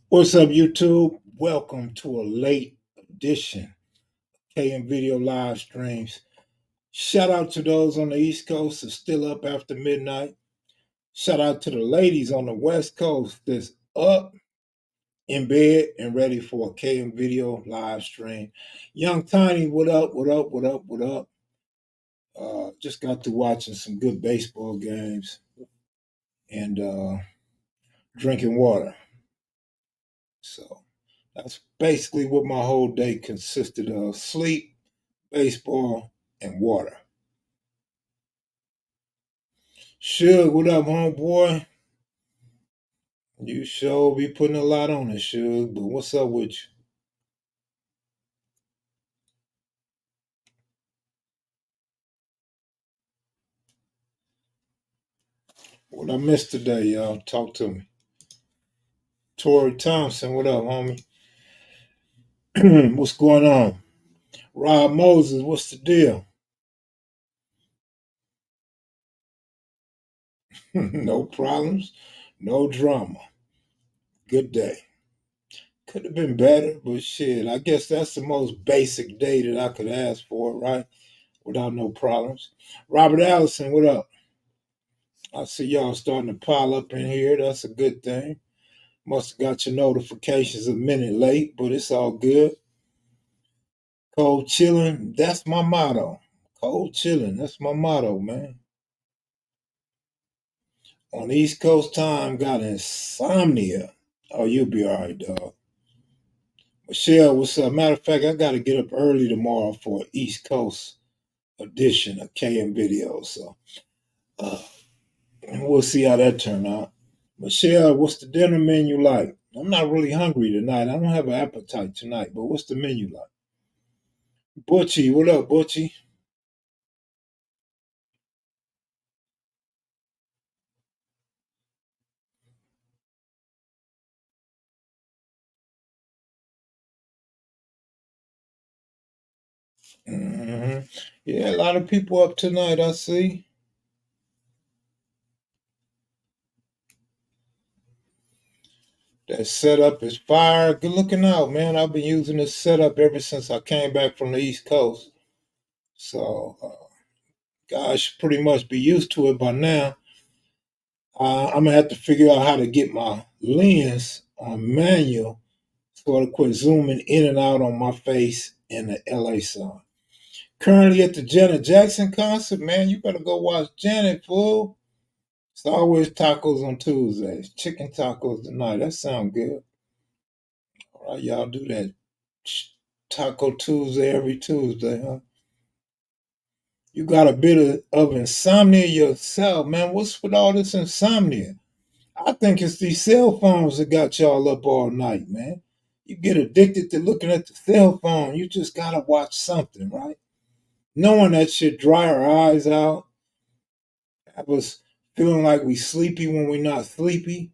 What's up, YouTube? Welcome to a late edition KM Video live streams. Shout out to those on the East Coast that's still up after midnight. Shout out to the ladies on the West Coast that's up in bed and ready for a KM Video live stream. Young Tiny, what up? What up? What up? What up? Just got to watching some good baseball games and drinking water. So that's basically what my whole day consisted of: sleep, baseball, and water. Suge, what up, homeboy? You sure be putting a lot on it, Suge, but what's up with you? What I missed today, y'all? Talk to me. Tori Thompson, what up, homie? What's going on? Rob Moses, what's the deal? No problems, no drama. Good day. Could have been better, but shit, I guess that's the most basic day that I could ask for, right? Without no problems. Robert Allison, what up? I see y'all starting to pile up in here. That's a good thing. Must have got your notifications a minute late, but it's all good. Cold chilling, that's my motto. Cold chilling, that's my motto, man. On East Coast time, got insomnia. Oh, you'll be all right, dog. Michelle, what's up? Matter of fact, I got to get up early tomorrow for an East Coast edition of KM Video. So uh, we'll see how that turn out. Michelle, what's the dinner menu like? I'm not really hungry tonight. I don't have an appetite tonight, but what's the menu like? Butchie, what up, Butchie? Hmm. Yeah, a lot of people up tonight, I see. That setup is fire. Good looking out, man. I've been using this setup ever since I came back from the East Coast. So, guys should pretty much be used to it by now. I'm going to have to figure out how to get my lens on manual so I quit zooming in and out on my face in the LA sun. Currently at the Janet Jackson concert, man. You better go watch Janet, fool. It's always tacos on Tuesdays. Chicken tacos tonight. That sound good. All right, y'all do that. Taco Tuesday every Tuesday, huh? You got a bit of insomnia yourself, man. What's with all this insomnia? I think it's these cell phones that got y'all up all night, man. You get addicted to looking at the cell phone. You just gotta watch something, right? Knowing that shit dry our eyes out. Have us feeling like we sleepy when we're not sleepy.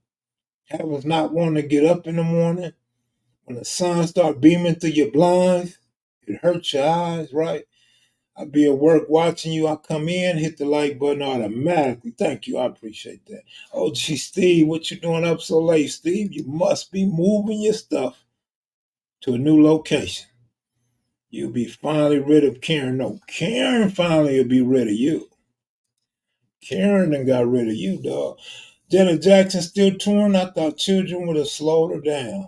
Have us not wanting to get up in the morning. When the sun start beaming through your blinds, it hurts your eyes, right? I'll be at work watching you. I come in, hit the like button automatically. Thank you. I appreciate that. Oh, gee, Steve, what you doing up so late, Steve? You must be moving your stuff to a new location. You'll be finally rid of Karen. No, Karen finally will be rid of you. Karen done got rid of you, dog. Janet Jackson still touring. I thought children would have slowed her down.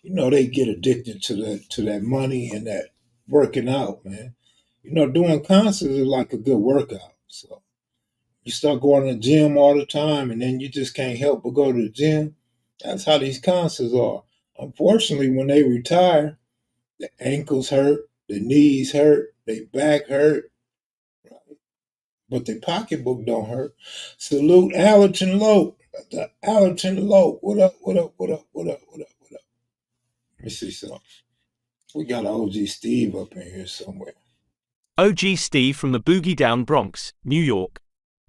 You know they get addicted to that money and that working out, man. You know, doing concerts is like a good workout. So you start going to the gym all the time and then you just can't help but go to the gym. That's how these concerts are. Unfortunately, when they retire, the ankles hurt, the knees hurt, their back hurt, but their pocketbook don't hurt. Salute Allerton Lope. The Allerton Lope. What up, what up, what up, what up, what up, what up? Let me see something. We got OG Steve up in here somewhere. OG Steve from the Boogie Down Bronx, New York.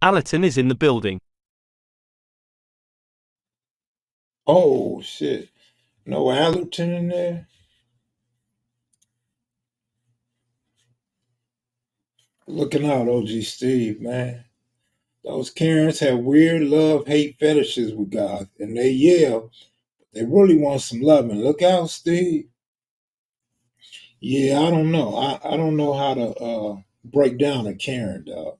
Allerton is in the building. Oh shit. No Allerton in there? Looking out, OG Steve, man. Those Karens have weird love-hate fetishes with guys, and they yell. They really want some loving. Look out, Steve. Yeah, I don't know. I don't know how to break down a Karen, dog.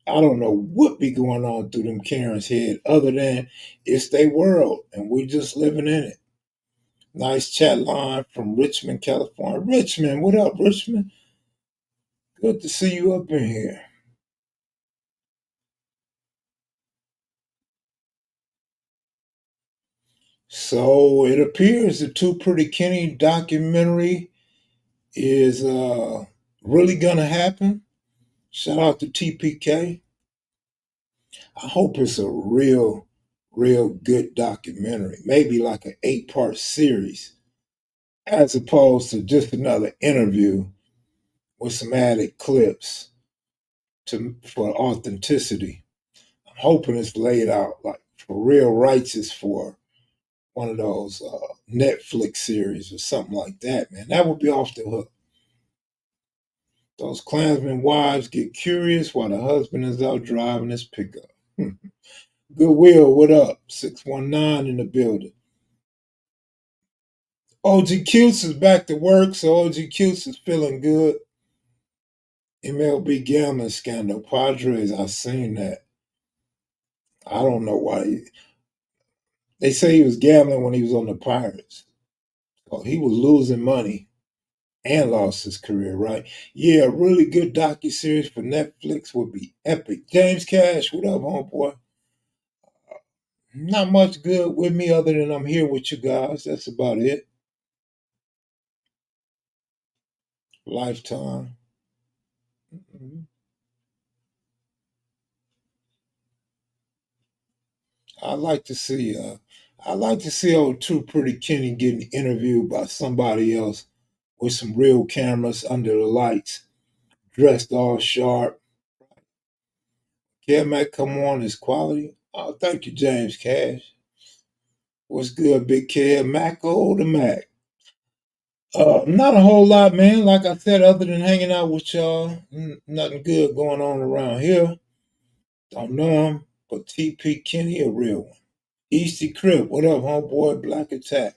I don't know what be going on through them Karen's head other than it's their world and we're just living in it. Nice chat line from Richmond, California. Richmond, what up, Richmond? Good to see you up in here. So it appears the Two Pretty Kenny documentary is really gonna happen. Shout out to TPK. I hope it's a real good documentary. Maybe like an 8-part series, as opposed to just another interview with some added clips for authenticity. I'm hoping it's laid out like for real righteous for one of those Netflix series or something like that, man. That would be off the hook. Those Klansmen wives get curious while the husband is out driving his pickup. Goodwill, what up? 619 in the building. OG Cutes is back to work, so OG Cutes is feeling good. MLB gambling scandal. Padres, I seen that. I don't know why. They say he was gambling when he was on the Pirates. So he was losing money and lost his career, right? Yeah, a really good docu-series for Netflix would be epic. James Cash, what up, homeboy? Not much good with me other than I'm here with you guys. That's about it. Lifetime. Mhm. I like to see I like to see old Too Pretty Kenny getting interviewed by somebody else with some real cameras under the lights, dressed all sharp. Kev Mac come on is quality. Oh, thank you, James Cash. What's good, Big Kev? Mac oh the Mac. Not a whole lot, man. Like I said, other than hanging out with y'all, nothing good going on around here. Don't know him, but TP Kenny a real one. Easty Crip, what up, homeboy? Black Attack.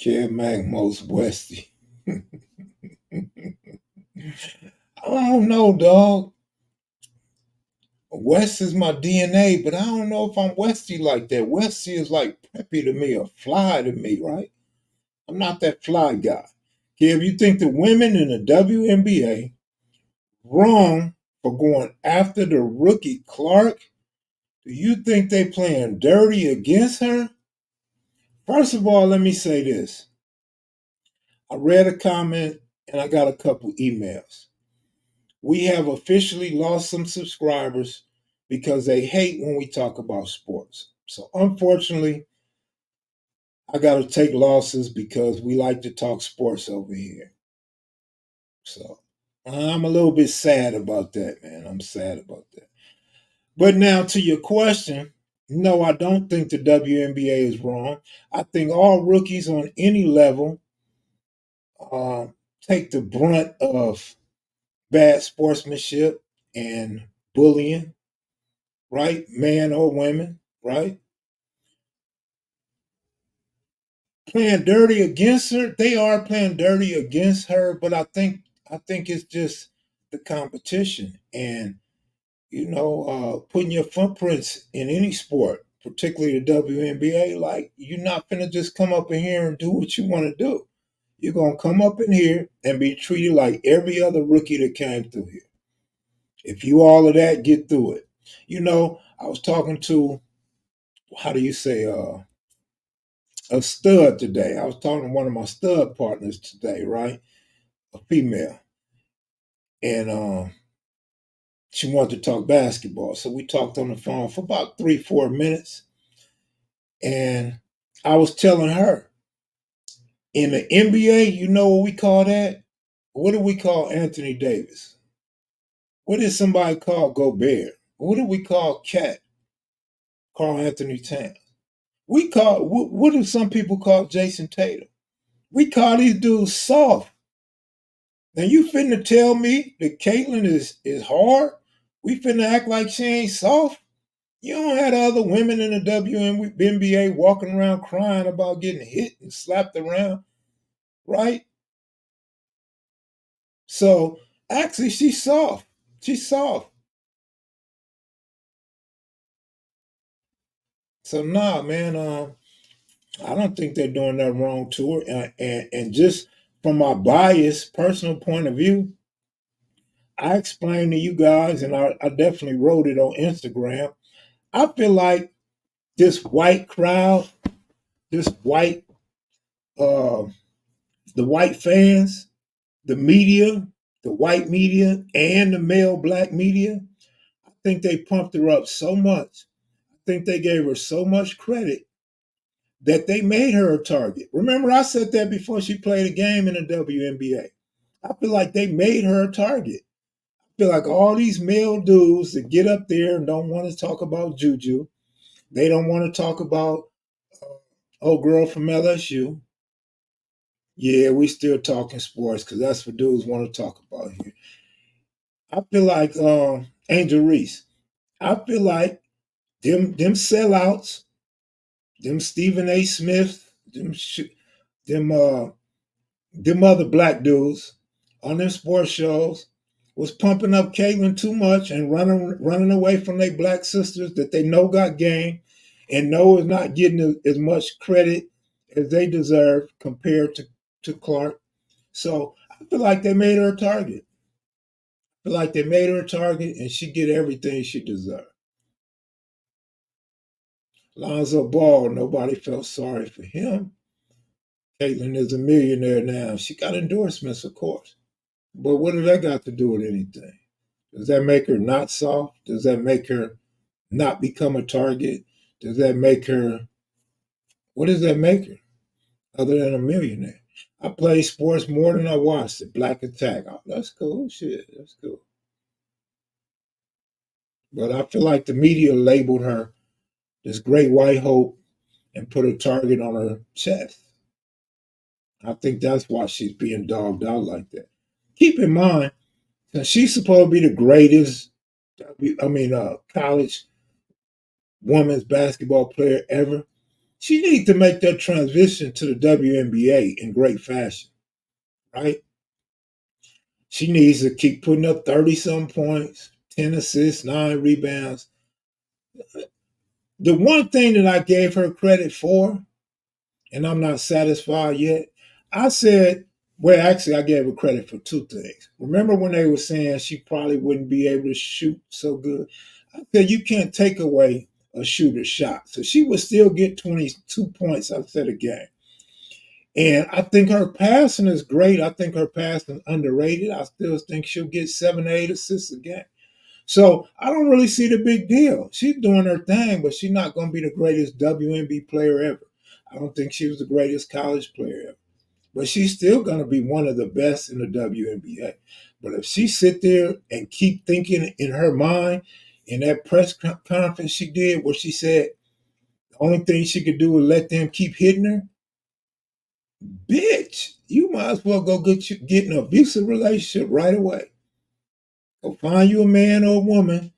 Kev Mac most Westy. I don't know, dog. West is my DNA, but I don't know if I'm Westy like that. Westy is like preppy to me or fly to me, right? I'm not that fly guy. Kev, you think the women in the WNBA wrong for going after the rookie Clark? Do you think they playing dirty against her? First of all, let me say this. I read a comment and I got a couple emails. We have officially lost some subscribers because they hate when we talk about sports. So unfortunately, I got to take losses because we like to talk sports over here. So I'm a little bit sad about that, man. I'm sad about that. But now to your question, no, I don't think the WNBA is wrong. I think all rookies on any level uh, take the brunt of bad sportsmanship and bullying, right? Man or women, right? Playing dirty against her, they are playing dirty against her, but I think it's just the competition and putting your footprints in any sport, particularly the WNBA. Like you're not gonna just come up in here and do what you want to do. You're gonna come up in here and be treated like every other rookie that came through here. If you all of that, get through it. I was talking to how do you say a stud today. I was talking to one of my stud partners today, right? A female. And she wanted to talk basketball. So we talked on the phone for about 3, 4 minutes. And I was telling her, in the NBA, you know what we call that? What do we call Anthony Davis? What did somebody call Gobert? What do we call Cat? Carl Anthony Towns? What do some people call Jason Tatum? We call these dudes soft. Now you finna tell me that Caitlyn is hard? We finna act like she ain't soft? You don't have the other women in the WNBA walking around crying about getting hit and slapped around, right? So actually, she's soft. She's soft. So nah, man. I don't think they're doing that wrong to her. And just from my biased personal point of view, I explained to you guys, and I definitely wrote it on Instagram. I feel like this white crowd, this white, uh, the white fans, the media, the white media, and the male black media, I think they pumped her up so much. I think they gave her so much credit that they made her a target. Remember, I said that before she played a game in the WNBA. I feel like they made her a target. I feel like all these male dudes that get up there and don't want to talk about Juju, they don't want to talk about old girl from LSU. Yeah, we still talking sports because that's what dudes want to talk about here. I feel like Angel Reese. I feel like them sellouts, them Stephen A. Smith, them them other black dudes on them sports shows was pumping up Caitlyn too much and running away from their black sisters that they know got game and know is not getting as much credit as they deserve compared to Clark. So I feel like they made her a target. I feel like they made her a target and she get everything she deserved. Lonzo Ball, nobody felt sorry for him. Caitlyn is a millionaire now. She got endorsements, of course. But what does that got to do with anything? Does that make her not soft? Does that make her not become a target? Does that make her, what does that make her other than a millionaire? I play sports more than I watched it. Black Attack. Oh, that's cool. Shit, that's cool. But I feel like the media labeled her this great white hope and put a target on her chest. I think that's why she's being dogged out like that. Keep in mind, that she's supposed to be the greatest, college women's basketball player ever. She needs to make that transition to the WNBA in great fashion, right? She needs to keep putting up 30 some points, 10 assists, 9 rebounds. The one thing that I gave her credit for, and I'm not satisfied yet, I said, well, actually, I gave her credit for two things. Remember when they were saying she probably wouldn't be able to shoot so good? I said, you can't take away a shooter's shot. So she would still get 22 points, I said, a game. And I think her passing is great. I think her passing is underrated. I still think she'll get 7 to 8 assists a game. So I don't really see the big deal. She's doing her thing, but she's not going to be the greatest WNBA player ever. I don't think she was the greatest college player ever. But she's still going to be one of the best in the WNBA. But if she sit there and keep thinking in her mind, in that press conference she did, where she said the only thing she could do was let them keep hitting her, bitch, you might as well go get an abusive relationship right away. Go find you a man or a woman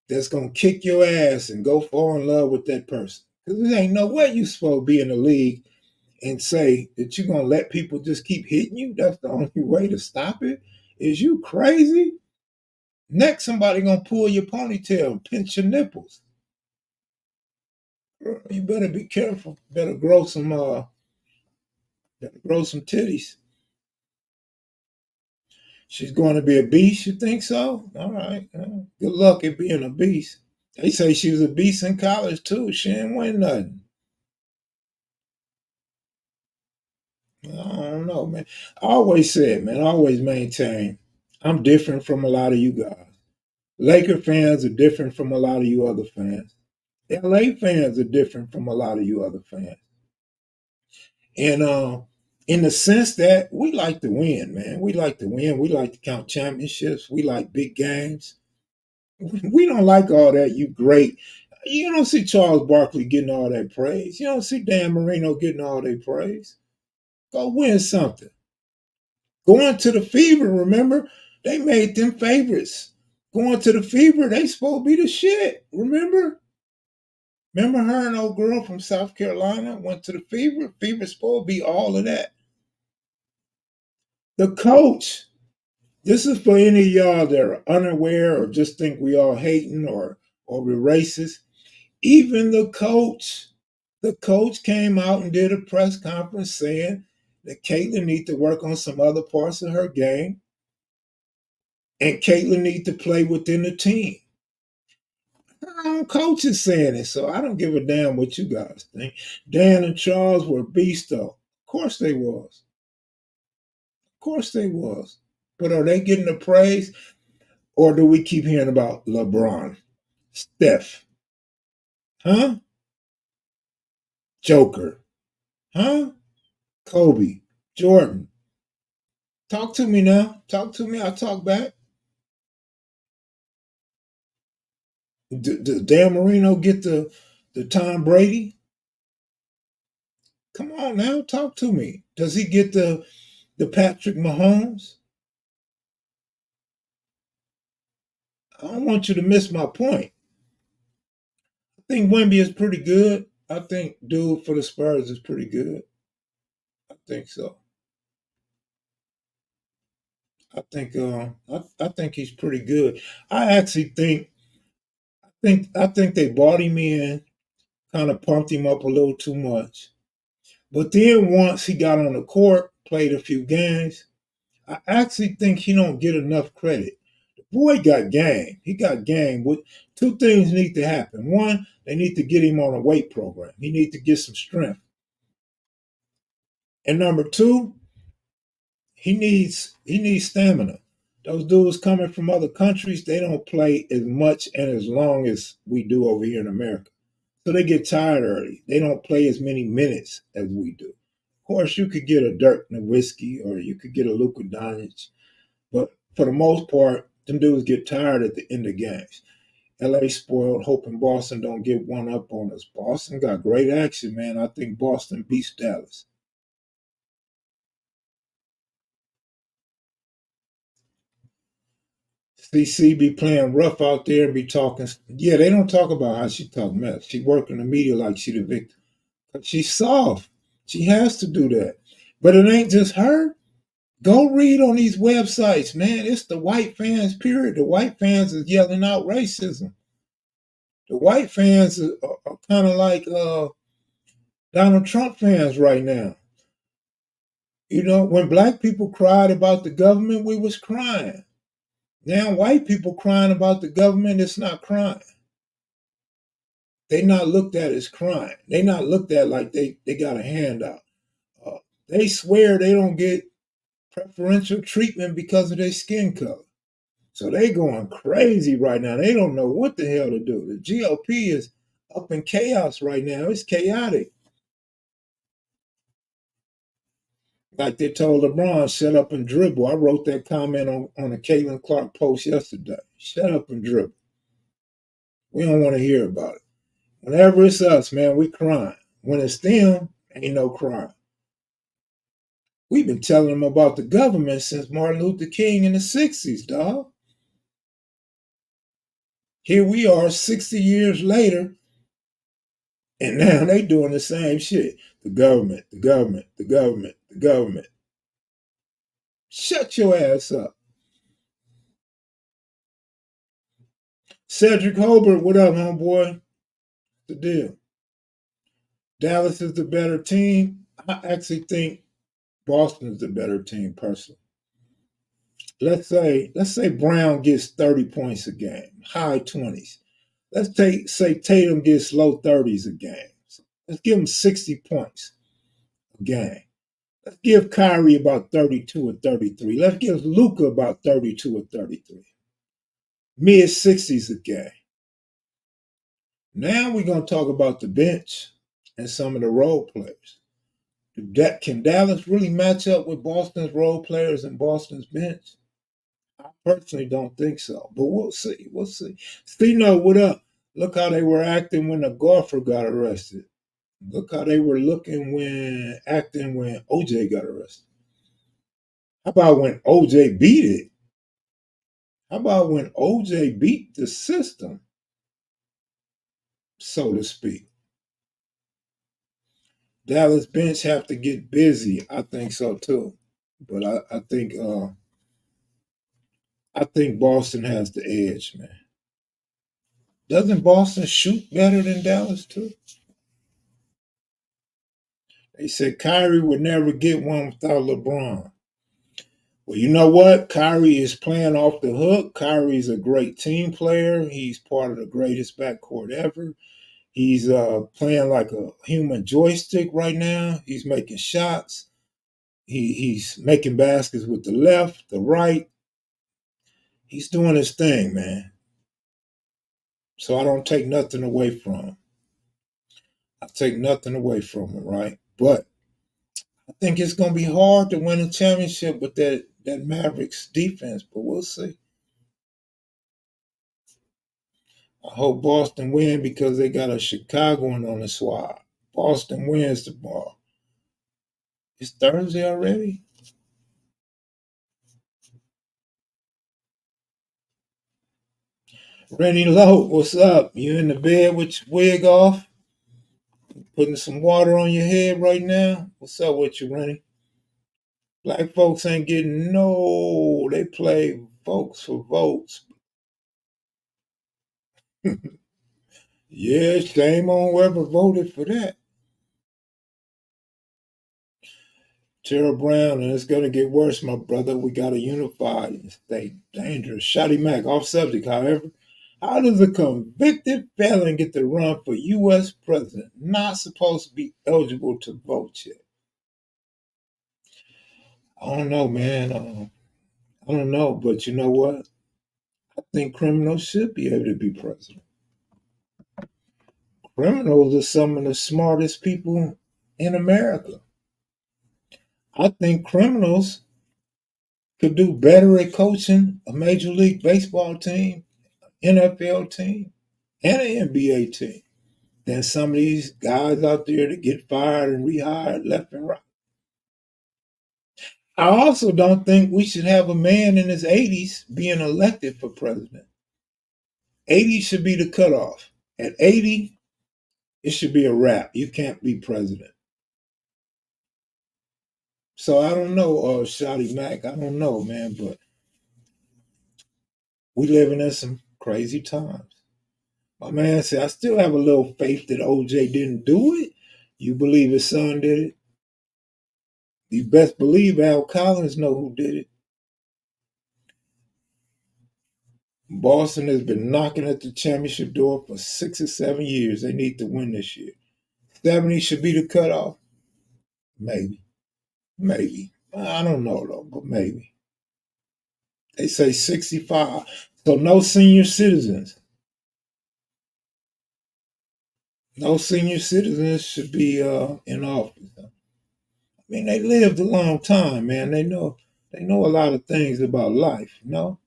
that's gonna kick your ass and go fall in love with that person. Because there ain't no way you supposed to be in the league and say that you're gonna let people just keep hitting you. That's the only way to stop it. Is you crazy? Next, somebody gonna pull your ponytail and pinch your nipples. Girl, you better be careful. Better grow some titties. She's going to be a beast. You think so? All right. Good luck at being a beast. They say she was a beast in college too. She didn't win nothing. I don't know, man. I always said, man, I always maintain I'm different from a lot of you guys. Laker fans are different from a lot of you other fans. LA fans are different from a lot of you other fans. And in the sense that we like to win, man. We like to win. We like to count championships. We like big games. We don't like all that. You great. You don't see Charles Barkley getting all that praise. You don't see Dan Marino getting all that praise. Go win something. Going to the Fever, remember? They made them favorites. Going to the Fever, they supposed to be the shit. Remember her and old girl from South Carolina went to the Fever? Fever supposed to be all of that. The coach, this is for any of y'all that are unaware or just think we all hating or we're racist. Even the coach came out and did a press conference saying that Caitlyn needs to work on some other parts of her game and Caitlyn needs to play within the team. Her own coach is saying it, so I don't give a damn what you guys think. Dan and Charles were beasts, though. Of course they was. Of course they was. But are they getting the praise, or do we keep hearing about LeBron, Steph, huh? Joker, huh? Kobe, Jordan. Talk to me now. Talk to me. I'll talk back. Does Dan Marino get the Tom Brady? Come on now, talk to me. Does he get the Patrick Mahomes? I don't want you to miss my point. I think Wemby is pretty good. I think dude for the Spurs is pretty good. I think so. I think he's pretty good. I actually think they bought him in, kind of pumped him up a little too much. But then once he got on the court, played a few games, I actually think he don't get enough credit. The boy got game. He got game. With two things need to happen. One, they need to get him on a weight program. He need to get some strength. And number two, he needs stamina. Those dudes coming from other countries, they don't play as much and as long as we do over here in America. So they get tired early. They don't play as many minutes as we do. Of course, you could get a Dirk Nowitzki or you could get a Luka Doncic, but for the most part, them dudes get tired at the end of games. LA spoiled, hoping Boston don't get one up on us. Boston got great action, man. I think Boston beats Dallas. CC be playing rough out there and be talking. Yeah, they don't talk about how she talk mess. She work in the media like she the victim. She's soft. She has to do that. But it ain't just her. Go read on these websites, man. It's the white fans, period. The white fans is yelling out racism. The white fans are kind of like Donald Trump fans right now. You know, when black people cried about the government, we was crying. Now white people crying about the government, it's not crying. They not looked at as crime. They not looked at like they got a handout. Uh, they swear they don't get preferential treatment because of their skin color. So they going crazy right now. They don't know what the hell to do. The GOP is up in chaos right now. It's chaotic. Like they told LeBron, shut up and dribble. I wrote that comment on a Caitlyn Clark post yesterday. Shut up and dribble. We don't want to hear about it. Whenever it's us, man, we crying. When it's them, ain't no crying. We've been telling them about the government since Martin Luther King in the 60s, dog. Here we are 60 years later, and now they doing the same shit. The government, the government, the government, the government. Shut your ass up. Cedric Holbert, what up, homeboy? The deal. Dallas is the better team. I actually think Boston is the better team, personally. Let's say Brown gets 30 points a game, high 20s. Say Tatum gets low 30s a game. Let's give him 60 points a game. Let's give Kyrie about 32 or 33. Let's give Luka about 32 or 33. Mid 60s a game. Now we're going to talk about the bench and some of the role players. Can Dallas really match up with Boston's role players and Boston's bench? I personally don't think so, but we'll see. We'll see. Stino, what up? Look how they were acting when the golfer got arrested. Look how they were acting when OJ got arrested. How about when OJ beat it? How about when OJ beat the system, so to speak? Dallas bench have to get busy. I think so too. But I think Boston has the edge, man. Doesn't Boston shoot better than Dallas too? They said Kyrie would never get one without LeBron. Well, you know what? Kyrie is playing off the hook. Kyrie's a great team player. He's part of the greatest backcourt ever. He's playing like a human joystick right now. He's making shots. He's making baskets with the left, the right. He's doing his thing, man. So I don't take nothing away from him. I take nothing away from him, right? But I think it's going to be hard to win a championship with that Mavericks defense, but we'll see. I hope Boston win because they got a Chicagoan on the squad. Boston wins tomorrow. It's Thursday already? Rennie Lowe, what's up? You in the bed with your wig off? Putting some water on your head right now? What's up with you, Rennie? Black folks ain't getting no. They play folks for votes. Yeah, shame on whoever voted for that. Terrell Brown, and it's going to get worse, my brother. We got to unify and stay dangerous. Shotty Mac, off subject, however. How does a convicted felon get to run for U.S. president? Not supposed to be eligible to vote yet. I don't know, man. I don't know, but you know what? I think criminals should be able to be president. Criminals are some of the smartest people in America. I think criminals could do better at coaching a Major League Baseball team, NFL team, and an NBA team than some of these guys out there that get fired and rehired left and right. I also don't think we should have a man in his 80s being elected for president. 80 should be the cutoff. At 80, it should be a wrap. You can't be president. So I don't know, Shotty Mac. I don't know, man, but we living in some crazy times. My man said, I still have a little faith that OJ didn't do it. You believe his son did it? You best believe Al Collins know who did it. Boston has been knocking at the championship door for 6 or 7 years. They need to win this year. 70 should be the cutoff. Maybe. Maybe. I don't know though, but maybe. They say 65. So no senior citizens. No senior citizens should be in office. I mean, they lived a long time, man. They know a lot of things about life, you know?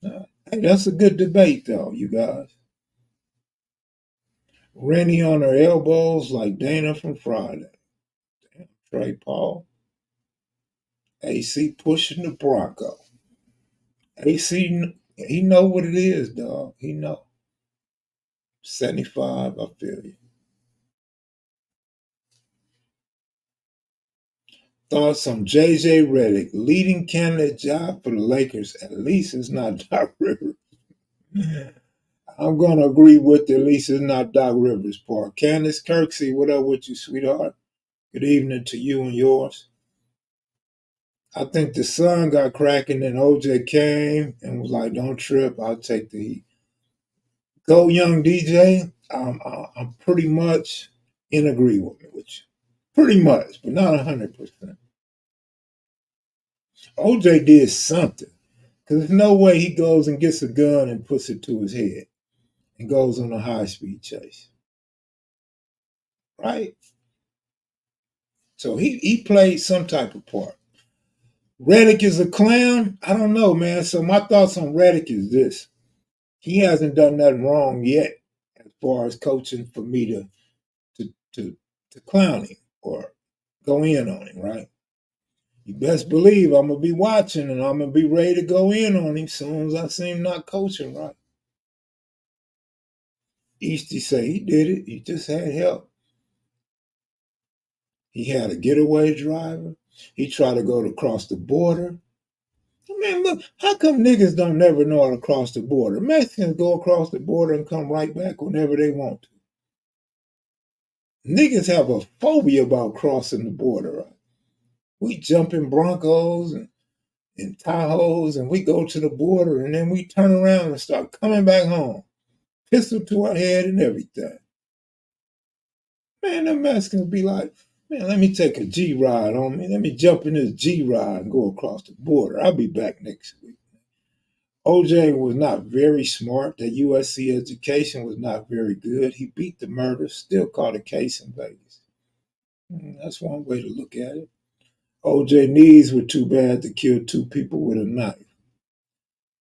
Hey, that's a good debate though, you guys. Rennie on her elbows like Dana from Friday. Damn, Trey Paul. AC pushing the Bronco. AC, he know what it is, dog. He know. 75, I feel you. Thoughts on JJ Redick, leading candidate job for the Lakers. At least it's not Doc Rivers. I'm going to agree with the at least it's not Doc Rivers part. Candace Kirksey, what up with you, sweetheart? Good evening to you and yours. I think the sun got cracking and OJ came and was like, don't trip, I'll take the heat. Go young DJ, I'm pretty much in agreement with you. Pretty much, but not 100%. OJ did something. Because there's no way he goes and gets a gun and puts it to his head and goes on a high speed chase. Right? So he played some type of part. Redick is a clown? I don't know, man. So my thoughts on Redick is this. He hasn't done nothing wrong yet as far as coaching for me to clown him or go in on him, right? You best believe I'm gonna be watching and I'm gonna be ready to go in on him soon as I see him not coaching right. Easty say he did it. He just had help. He had a getaway driver. He tried to go across the border. Man, look, how come niggas don't never know how to cross the border? Mexicans go across the border and come right back whenever they want to. Niggas have a phobia about crossing the border. Right? We jump in Broncos and Tahoes and we go to the border and then we turn around and start coming back home. Pistol to our head and everything. Man, the Mexicans be like, man, let me take a G ride on me. Let me jump in this G ride and go across the border. I'll be back next week. OJ was not very smart. The USC education was not very good. He beat the murder, still caught a case in Vegas. That's one way to look at it. OJ knees were too bad to kill two people with a knife.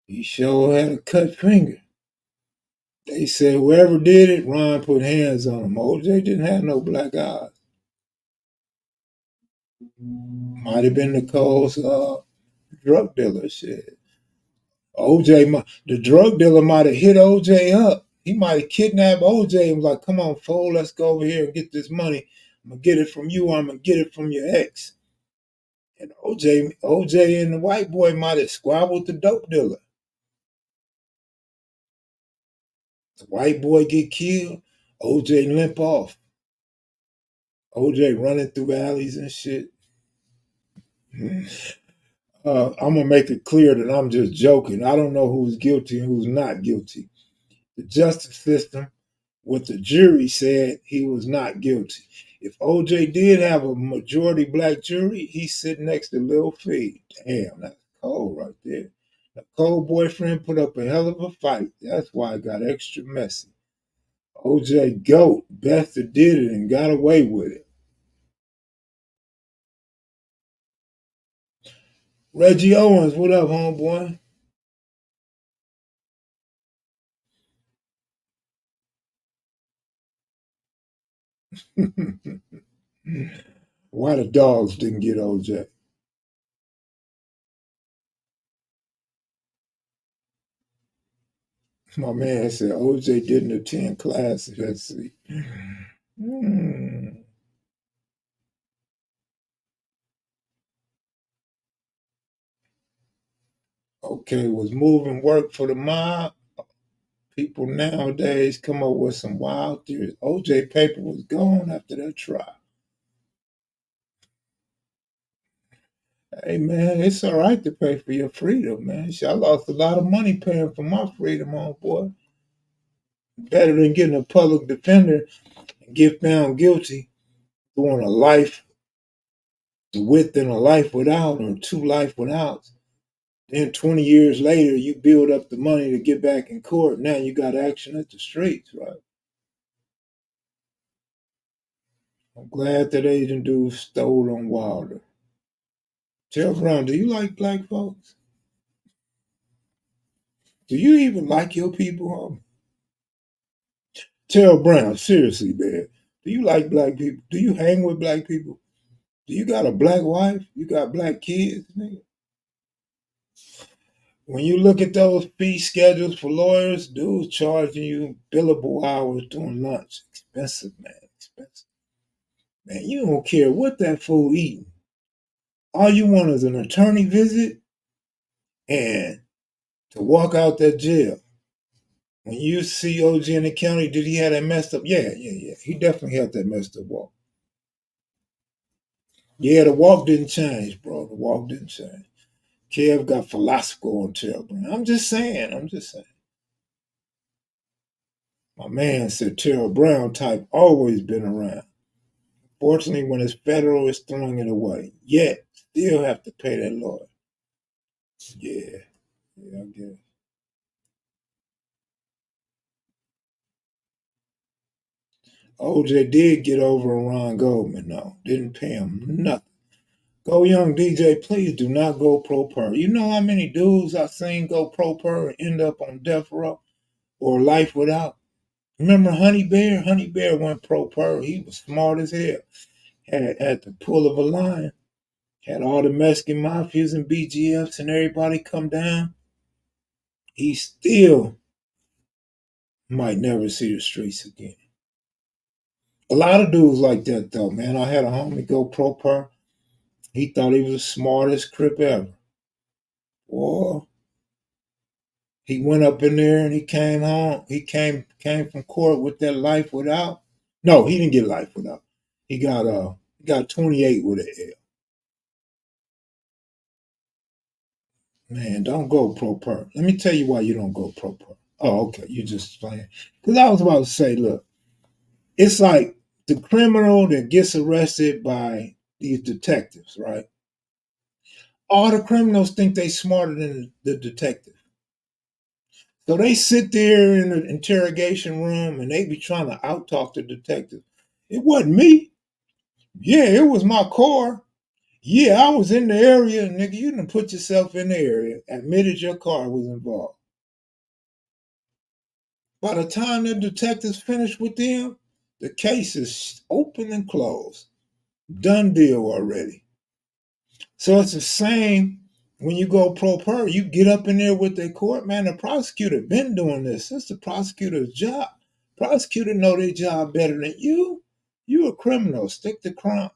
He sure had a cut finger. They said whoever did it, Ron put hands on him. OJ didn't have no black eyes. Might have been Nicole's drug dealer shit. OJ, the drug dealer might have hit OJ up. He might have kidnapped OJ and was like, come on, fool, let's go over here and get this money. I'm going to get it from you or I'm going to get it from your ex. And OJ and the white boy might have squabbled the dope dealer. The white boy get killed, OJ limp off. OJ running through alleys and shit. I'm going to make it clear that I'm just joking. I don't know who's guilty and who's not guilty. The justice system with the jury said he was not guilty. If OJ did have a majority black jury, he's sitting next to Lil Fee. Damn, that's cold right there. The cold boyfriend put up a hell of a fight. That's why it got extra messy. OJ goat, Bester did it and got away with it. Reggie Owens, what up, homeboy? Why the dogs didn't get OJ? My man said OJ didn't attend class. Let's see. Okay, was moving work for the mob. People nowadays come up with some wild theories. OJ paper was gone after that trial. Hey man, it's all right to pay for your freedom, man. I lost a lot of money paying for my freedom, boy. Better than getting a public defender and get found guilty doing a life with and a life without or two life without. Then 20 years later, you build up the money to get back in court. Now you got action at the streets, right? I'm glad that Asian dude stole on Wilder. Tell Brown, do you like black folks? Do you even like your people, homie? Tell Brown, seriously, man. Do you like black people? Do you hang with black people? Do you got a black wife? You got black kids, nigga? When you look at those fee schedules for lawyers, dudes charging you billable hours during lunch. Expensive, man. Expensive. Man, you don't care what that fool eating. All you want is an attorney visit and to walk out that jail. When you see OG in the county, did he have that messed up? Yeah. He definitely had that messed up walk. Yeah, the walk didn't change, bro. The walk didn't change. Kev got philosophical on Terrell Brown. I'm just saying. My man said Terrell Brown type always been around. Fortunately, when it's federal, it's throwing it away. Yet, still have to pay that lawyer. Yeah, I guess. OJ did get over on Ron Goldman, though. Didn't pay him nothing. Go Young DJ, please do not go pro per. You know how many dudes I've seen go pro per and end up on death row or life without? Remember Honey Bear? Honey Bear went pro per. He was smart as hell. Had the pull of a lion. Had all the Mexican mafias and BGFs and everybody come down. He still might never see the streets again. A lot of dudes like that though, man. I had a homie go pro per. He thought he was the smartest crip ever. Boy, he went up in there and he came home. He came from court with that life without. No, he didn't get life without. He got 28 with an L. Man, don't go pro per. Let me tell you why you don't go pro per. Oh, okay. You just playing. Because I was about to say, look, it's like the criminal that gets arrested by these detectives, right? All the criminals think they smarter than the detective. So they sit there in the interrogation room and they be trying to outtalk the detective. It wasn't me. Yeah, it was my car. Yeah, I was in the area, nigga. You done put yourself in the area, admitted your car was involved. By the time the detectives finish with them, the case is open and closed. Done deal already. So it's the same when you go pro per. You get up in there with the court, man. The prosecutor been doing this. It's the prosecutor's job. Prosecutor know their job better than you. You a criminal. Stick to crime,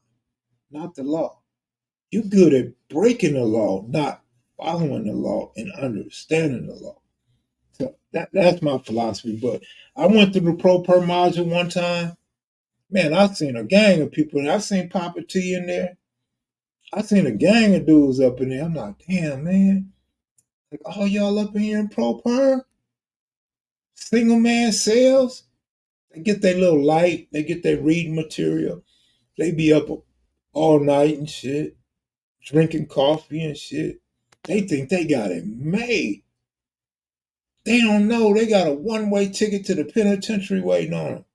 not the law. You good at breaking the law, not following the law and understanding the law. So that's my philosophy. But I went through the pro per module one time. Man, I seen a gang of people, and I seen Papa T in there. I seen a gang of dudes up in there. I'm like, damn, man. Like, all y'all up in here in pro per? Single man sales? They get their little light. They get their reading material. They be up all night and shit, drinking coffee and shit. They think they got it made. They don't know they got a one-way ticket to the penitentiary waiting on them.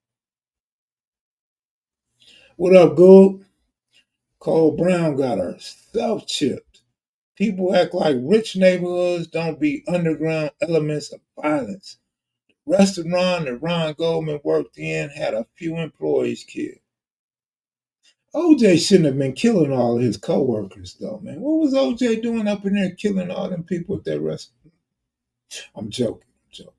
What up, Gould? Cole Brown got herself chipped. People act like rich neighborhoods don't be underground elements of violence. Restaurant that Ron Goldman worked in had a few employees killed. OJ shouldn't have been killing all of his coworkers, though, man. What was OJ doing up in there killing all them people at that restaurant? I'm joking. I'm joking.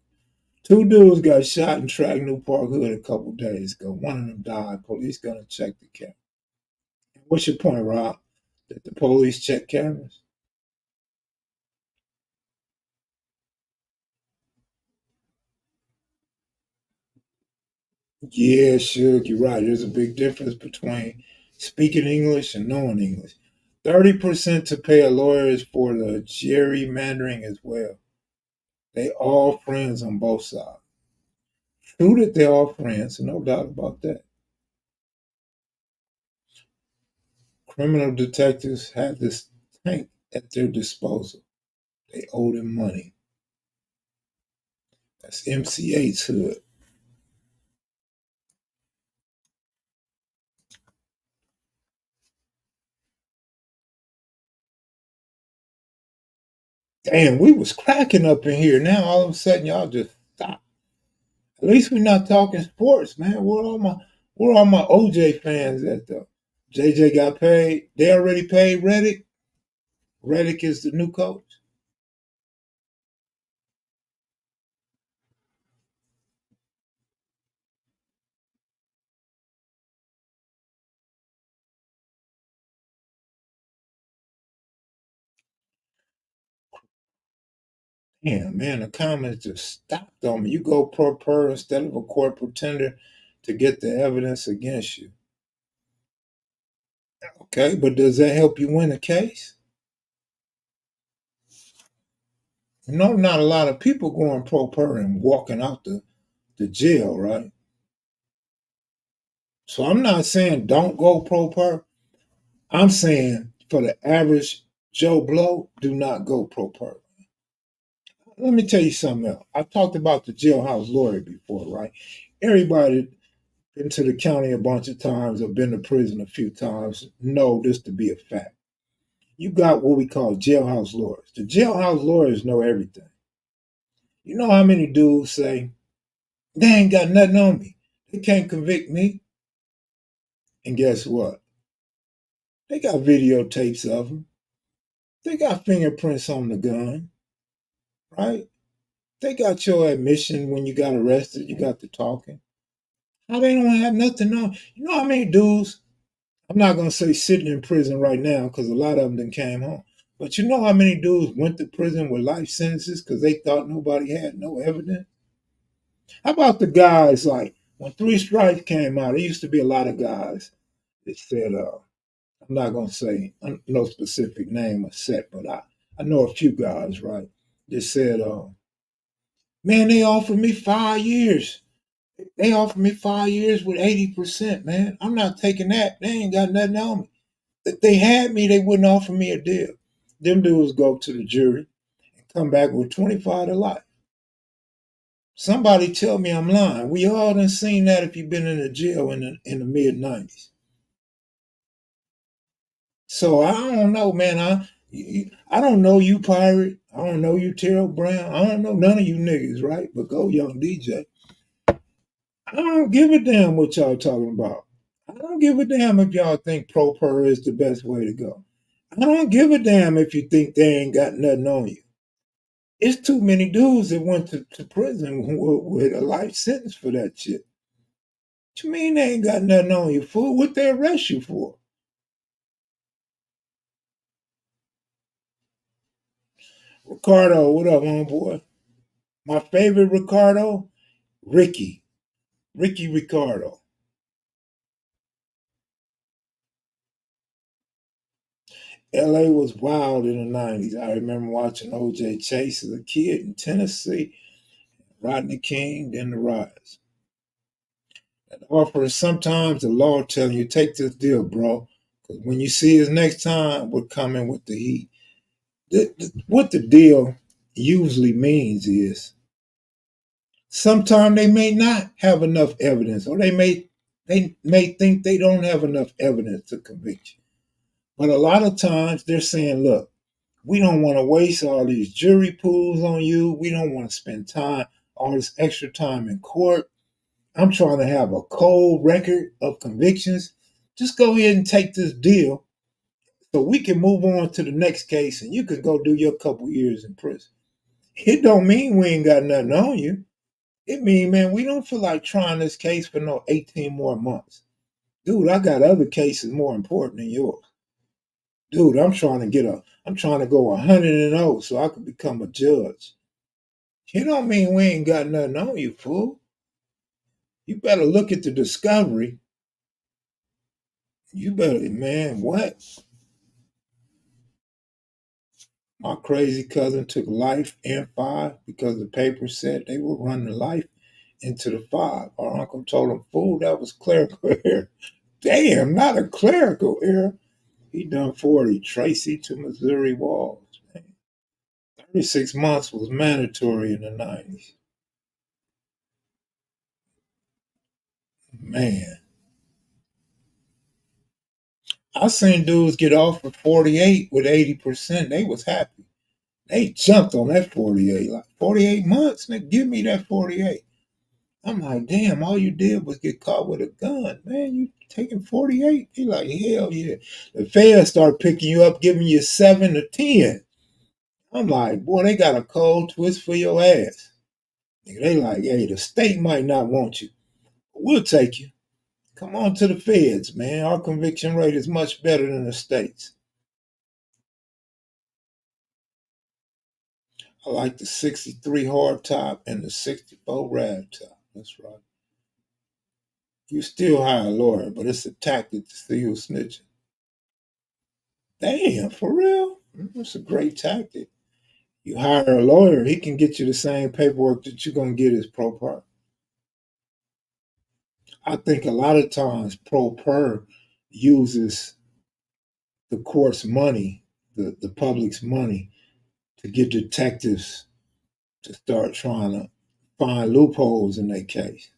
Two dudes got shot in Track New Park Hood a couple days ago. One of them died. Police gonna check the camera. What's your point, Rob? That the police check cameras? Yeah, sure, you're right. There's a big difference between speaking English and knowing English. 30% to pay a lawyer is for the gerrymandering as well. They all friends on both sides. True that they're all friends, no doubt about that. Criminal detectives had this tank at their disposal. They owed him money. That's MC8's hood. Damn, we was cracking up in here. Now all of a sudden y'all just stop. At least we're not talking sports, man. Where all my OJ fans at though? JJ got paid. They already paid Reddick. Reddick is the new coach. Damn, man, the comments just stopped on me. You go pro per instead of a court pretender to get the evidence against you. Okay, but does that help you win a case? You know, not a lot of people going pro per and walking out the jail, right? So I'm not saying don't go pro per. I'm saying for the average Joe Blow, do not go pro per. Let me tell you something else. I've talked about the jailhouse lawyer before, right? Everybody been to the county a bunch of times or been to prison a few times know this to be a fact. You got what we call jailhouse lawyers. The jailhouse lawyers know everything. You know how many dudes say, they ain't got nothing on me. They can't convict me. And guess what? They got videotapes of them. They got fingerprints on the gun, right? They got your admission when you got arrested. You got the talking. How they don't have nothing on? You know how many dudes? I'm not gonna say sitting in prison right now because a lot of them then came home. But you know how many dudes went to prison with life sentences because they thought nobody had no evidence? How about the guys like when Three Strikes came out? There used to be a lot of guys that said, I'm not gonna say no specific name or set, but I know a few guys, right? That said, man, they offered me 5 years. They offered me 5 years with 80%, man. I'm not taking that. They ain't got nothing on me. If they had me, they wouldn't offer me a deal. Them dudes go to the jury and come back with 25 to life. Somebody tell me I'm lying. We all done seen that if you've been in a jail in the mid 90s. So I don't know, man. I don't know you, Pirate. I don't know you, Terrell Brown. I don't know none of you niggas, right? But go, young DJ. I don't give a damn what y'all talking about. I don't give a damn if y'all think pro per is the best way to go. I don't give a damn if you think they ain't got nothing on you. It's too many dudes that went to prison with a life sentence for that shit. What you mean they ain't got nothing on you, fool? What they arrest you for? Ricardo, what up, homeboy? My favorite Ricardo, Ricky. Ricky Ricardo. LA was wild in the 90s. I remember watching OJ Chase as a kid in Tennessee, Rodney King, then the rise. And offer sometimes the law telling you, take this deal, bro. Because when you see us next time, we're coming with the heat. What the deal usually means is sometimes they may not have enough evidence, or they may think they don't have enough evidence to convict you. But a lot of times they're saying, look, we don't want to waste all these jury pools on you. We don't want to spend time, all this extra time in court. I'm trying to have a cold record of convictions. Just go ahead and take this deal so we can move on to the next case and you can go do your couple years in prison. It don't mean we ain't got nothing on you. It mean, man, we don't feel like trying this case for no 18 more months. Dude, I got other cases more important than yours. Dude, I'm trying to go 100-0 so I can become a judge. It don't mean we ain't got nothing on you, fool. You better look at the discovery. You better, man, what? My crazy cousin took life and five because the paper said they would run the life into the five. Our uncle told him, fool, that was clerical error. Damn, not a clerical error. He done 40. Tracy to Missouri Walls. Man. 36 months was mandatory in the 90s. Man. I seen dudes get off for 48 with 80%. They was happy. They jumped on that 48. Like 48 months? Now give me that 48. I'm like, damn, all you did was get caught with a gun. Man, you taking 48? He like, hell yeah. The feds start picking you up, giving you 7 to 10. I'm like, boy, they got a cold twist for your ass. They like, hey, the state might not want you. But we'll take you. Come on to the feds, man. Our conviction rate is much better than the state's. I like the 63 hard top and the 64 rad top. That's right. You still hire a lawyer, but it's a tactic to see who's snitching. Damn, for real? It's a great tactic. You hire a lawyer, he can get you the same paperwork that you're going to get as pro per. I think a lot of times pro per uses the court's money, the public's money, to get detectives to start trying to find loopholes in their case.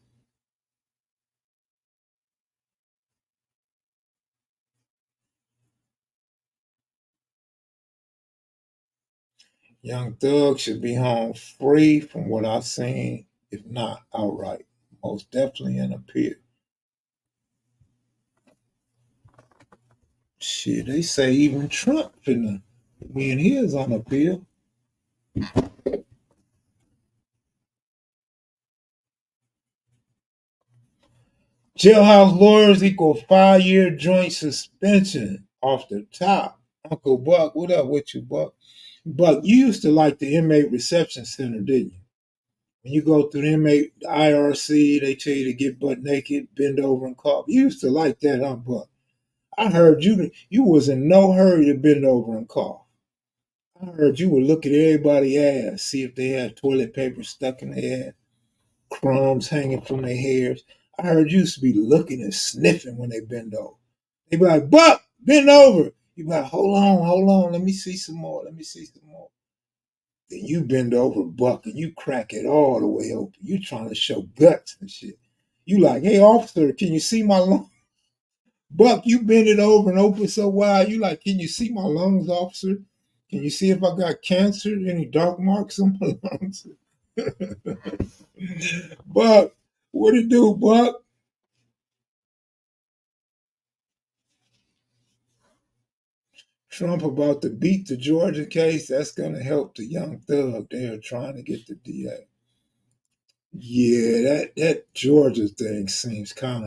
Young Thug should be home free from what I've seen, if not outright. Most definitely an appeal. Shit, they say even Trump finna win his on appeal. Jailhouse lawyers equal 5-year joint suspension off the top. Uncle Buck, what up with you, Buck? Buck, you used to like the inmate reception center, didn't you? When you go through the inmate the IRC, they tell you to get butt naked, bend over, and cough. You used to like that, huh, Buck? I heard you was in no hurry to bend over and cough. I heard you would look at everybody's ass, see if they had toilet paper stuck in their ass, crumbs hanging from their hairs. I heard you used to be looking and sniffing when they bend over. They be like, Buck, bend over. You be like, hold on, let me see some more, let me see some more. Then you bend over, Buck, and you crack it all the way open. You trying to show guts and shit. You like, hey, officer, can you see my lungs? Buck, you bend it over and open so wide. You like, can you see my lungs, officer? Can you see if I got cancer? Any dark marks on my lungs? Buck, what it do, Buck? Trump about to beat the Georgia case. That's going to help the young thug there trying to get the DA. Yeah, that Georgia thing seems kind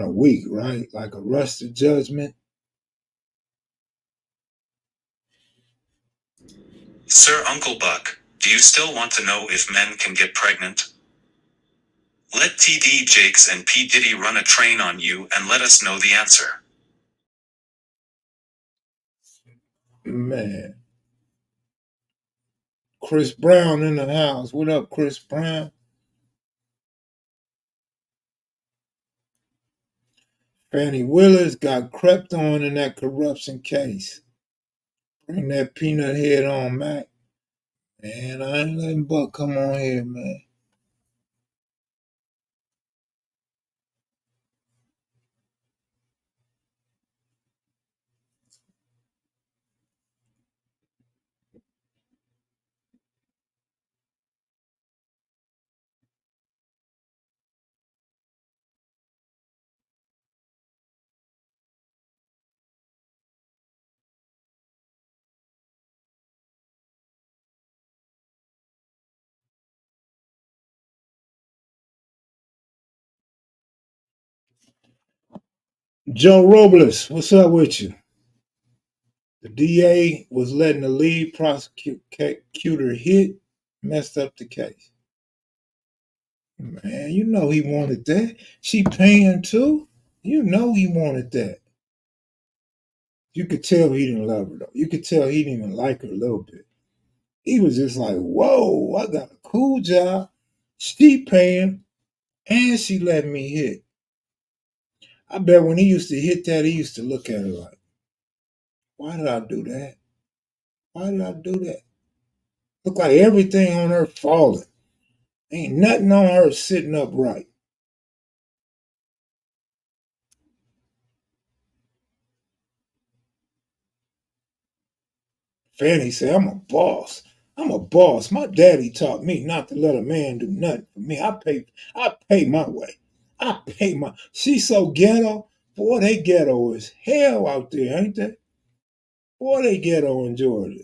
of weak, right? Like a rush to judgment. Sir Uncle Buck, do you still want to know if men can get pregnant? Let TD Jakes and P. Diddy run a train on you and let us know the answer. Man, Chris Brown in the house. What up, Chris Brown? Fannie Willis got crept on in that corruption case. Bring that peanut head on, Mac. Man, I ain't letting Buck come on here, man. Joe Robles, what's up with you? The DA was letting the lead prosecutor hit, messed up the case. Man, you know he wanted that. She paying too. You know he wanted that. You could tell he didn't love her though. You could tell he didn't even like her a little bit. He was just like, whoa, I got a cool job. She paying and she let me hit. I bet when he used to hit that, he used to look at her like, why did I do that? Why did I do that? Look like everything on her falling. Ain't nothing on her sitting upright. Fanny said, I'm a boss. I'm a boss. My daddy taught me not to let a man do nothing for me. I pay my way. I pay my she's so ghetto. Boy, they ghetto as hell out there, ain't they? Boy, they ghetto in Georgia.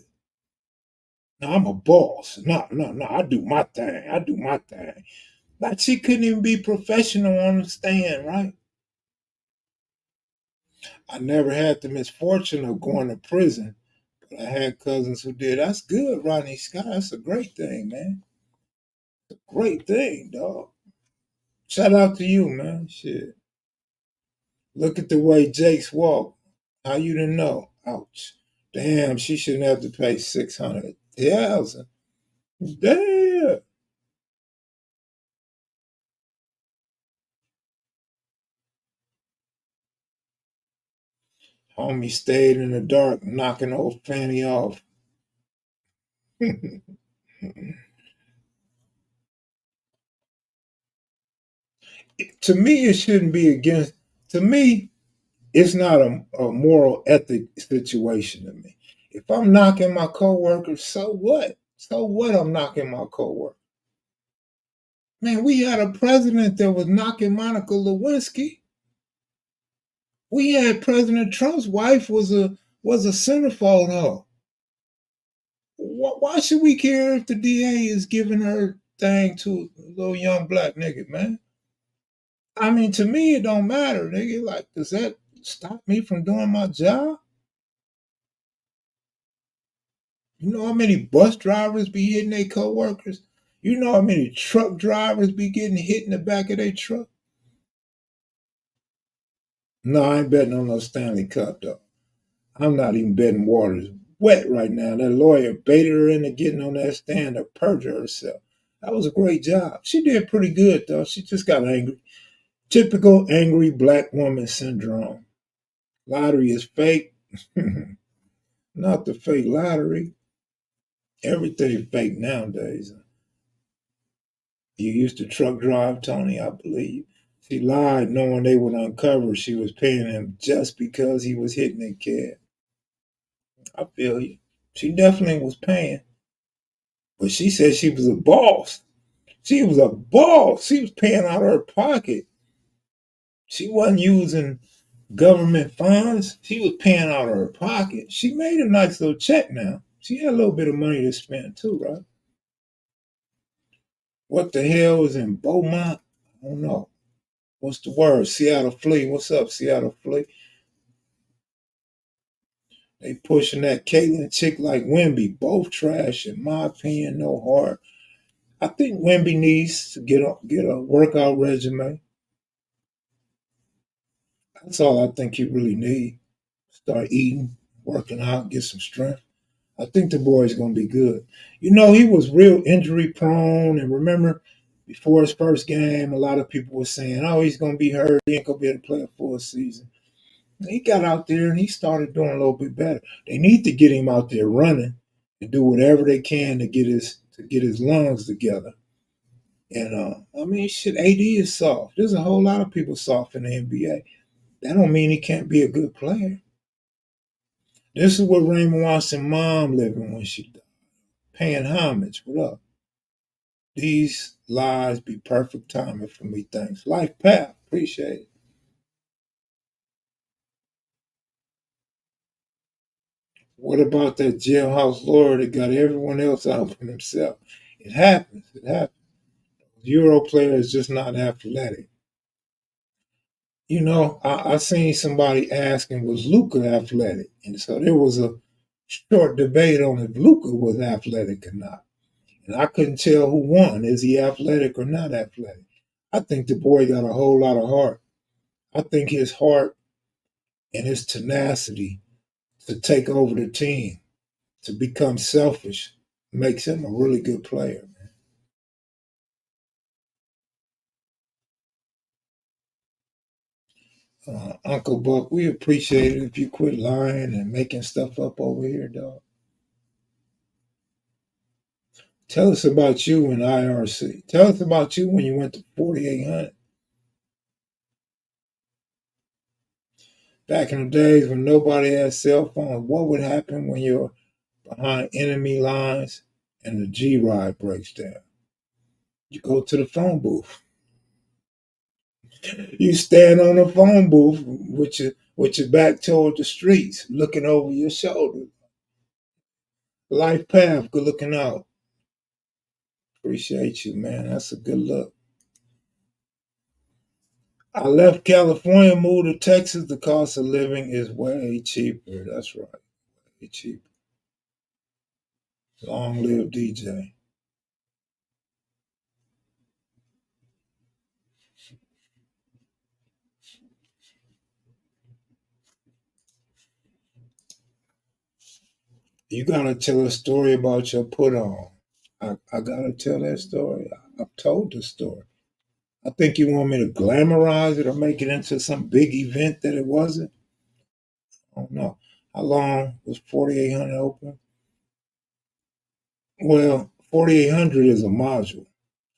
No, I'm a boss. No, no, no. I do my thing. I do my thing. Like she couldn't even be professional on the stand, right? I never had the misfortune of going to prison, but I had cousins who did. That's good, Rodney Scott. That's a great thing, man. Great thing, dog. Shout out to you, man. Shit. Look at the way Jake's walk. How you didn't know? Ouch. Damn, she shouldn't have to pay 600,000. Damn. Homie stayed in the dark, knocking old Fanny off. To me, it shouldn't be against. To me, it's not a moral ethic situation to me. If I'm knocking my coworker, so what? So what? I'm knocking my coworker. Man, we had a president that was knocking Monica Lewinsky. We had President Trump's wife was a centerfold hoe. Why should we care if the DA is giving her thing to a little young black nigga, man? I mean, to me, it don't matter, nigga. Like, does that stop me from doing my job? You know how many bus drivers be hitting their coworkers? You know how many truck drivers be getting hit in the back of their truck? No, I ain't betting on no Stanley Cup, though. I'm not even betting water's wet right now. That lawyer baited her into getting on that stand to perjure herself. That was a great job. She did pretty good, though. She just got angry. Typical angry black woman syndrome. Lottery is fake. Not the fake lottery. Everything fake nowadays. You used to truck drive Tony, I believe. She lied knowing they would uncover she was paying him just because he was hitting a cab. I feel you. She definitely was paying. But she said she was a boss. She was a boss. She was paying out of her pocket. She wasn't using government funds. She was paying out of her pocket. She made a nice little check now. She had a little bit of money to spend too, right? What the hell is in Beaumont? I don't know. What's the word? Seattle Flea. What's up, Seattle Flea? They pushing that Caitlyn chick like Wemby. Both trash, in my opinion, no heart. I think Wemby needs to get a workout resume. That's all I think he really need. Start eating, working out, get some strength. I think the boy's gonna be good. You know, he was real injury prone, and remember, before his first game, a lot of people were saying, "Oh, he's gonna be hurt. He ain't gonna be able to play a full season." He got out there and he started doing a little bit better. They need to get him out there running and do whatever they can to get his lungs together. And I mean, shit, AD is soft. There's a whole lot of people soft in the NBA. That don't mean he can't be a good player. This is where Raymond Watson mom living when she died. Paying homage. What up? These lies be perfect timing for me. Thanks. Life path. Appreciate it. What about that jailhouse lawyer that got everyone else out for himself? It happens. It happens. Euro player is just not athletic. You know, I seen somebody asking, was Luca athletic? And so there was a short debate on if Luca was athletic or not. And I couldn't tell who won. Is he athletic or not athletic? I think the boy got a whole lot of heart. I think his heart and his tenacity to take over the team, to become selfish, makes him a really good player. Uncle Buck, we appreciate it if you quit lying and making stuff up over here, dog. Tell us about you in IRC. Tell us about you when you went to 4800. Back in the days when nobody had cell phones, what would happen when you're behind enemy lines and the G ride breaks down? You go to the phone booth. You stand on the phone booth with your back toward the streets, looking over your shoulder. Life path, good looking out. Appreciate you, man. That's a good look. I left California, moved to Texas. The cost of living is way cheaper. That's right, way cheaper. Long live DJ. You gotta tell a story about your put on. I gotta tell that story. I've told the story. I think you want me to glamorize it or make it into some big event that it wasn't. I don't know. How long was 4800 open? Well, 4800 is a module,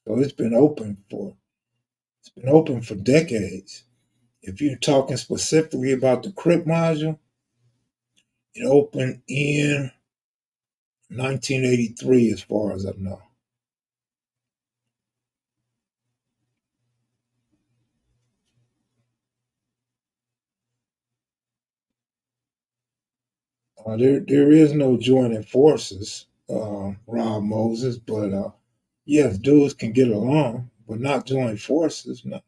so it's been open for decades. If you're talking specifically about the crypt module, it opened in 1983, as far as I know. There is no joining forces, Rob Moses, but yes, dudes can get along, but not join forces. No.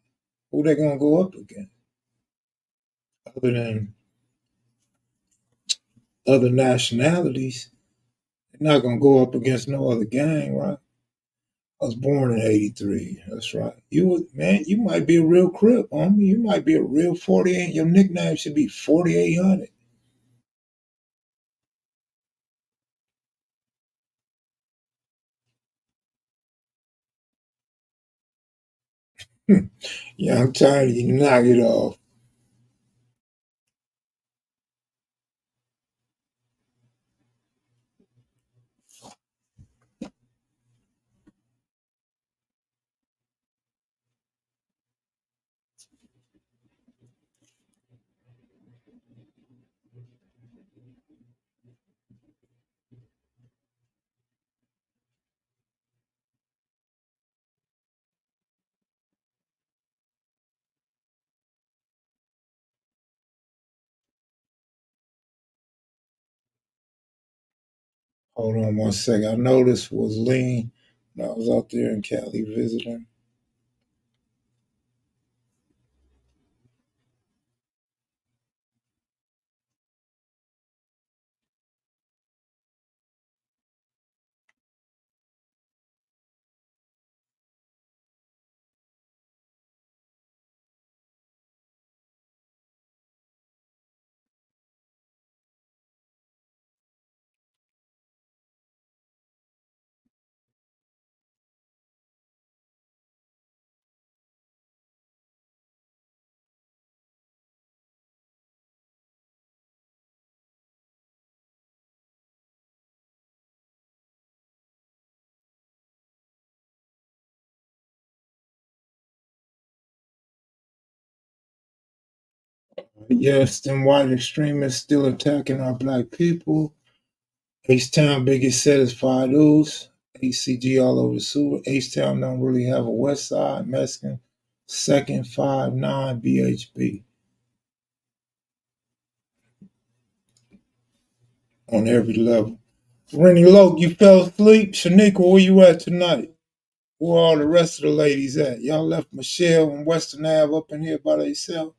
Who they gonna go up against other than other nationalities? They're not gonna go up against no other gang, right? I was born in '83. That's right. You might be a real crip, homie. You might be a real 48. Your nickname should be 4800. Yeah, I'm tired of you. Knock it off. Hold on one second. I know this was lean when I was out there in Cali visiting. Yes, them white extremists still attacking our black people. H-Town biggest satisfied ooze. ACG all over the sewer. H-Town don't really have a west side. Mexican second 5'9" BHB on every level. Rennie Loke, you fell asleep? Shaniqua, where you at tonight? Where all the rest of the ladies at? Y'all left Michelle and Western Ave up in here by themselves?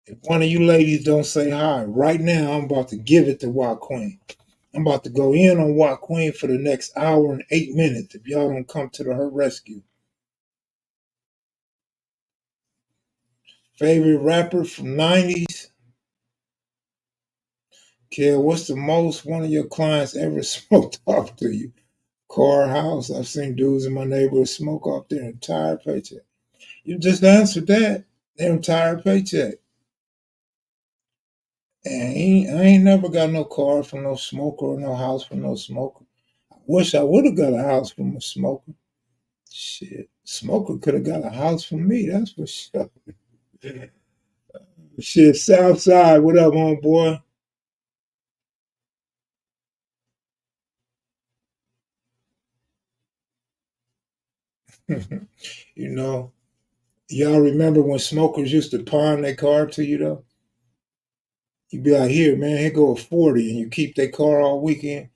If one of you ladies don't say hi, right now I'm about to give it to Watt Queen. I'm about to go in on Watt Queen for the next hour and 8 minutes if y'all don't come to her rescue. Favorite rapper from '90s? Kid, what's the most one of your clients ever smoked off to you? Car, house. I've seen dudes in my neighborhood smoke off their entire paycheck. You just answered that. Their entire paycheck. And I ain't never got no car from no smoker or no house from no smoker. I wish I would have got a house from a smoker. Shit. Smoker could have got a house from me, that's for sure. Shit, Southside, what up, homeboy? You know, y'all remember when smokers used to pawn their car to you though? You'd be like, here, man, here go a 40, and you keep their car all weekend.